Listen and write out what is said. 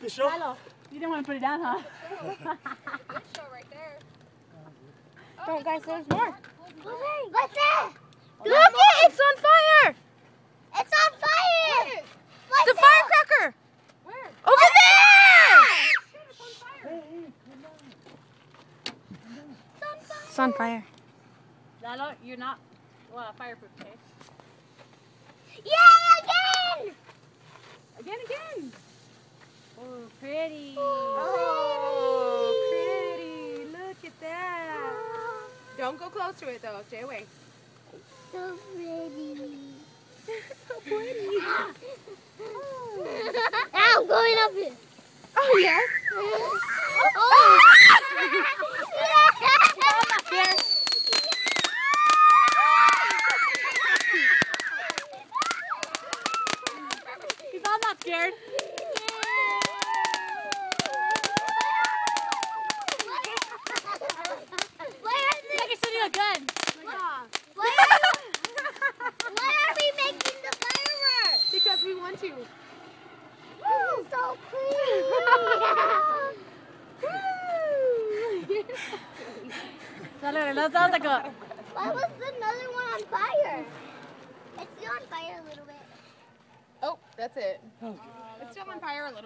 show? You didn't want to put it down, huh? Show right there. Don't, guys, there's more. What's that? Look it! It's on fire! It's on fire! It's a firecracker! Where? Over there! It's on fire. Lalo, you're not fireproof, okay? Yay, again! Again. Oh, pretty. Oh, pretty. Look at that. Don't go close to it, though. Stay away. So pretty. So pretty. Now I'm going up here. Oh, yes. Oh. He's all not scared. Like it's shooting a gun. Why are we making the fireworks? Because we want to. This is so pretty. That sounds like a... Why was another one on fire? It's still on fire a little bit. Oh, that's it. It's still on fire a little bit.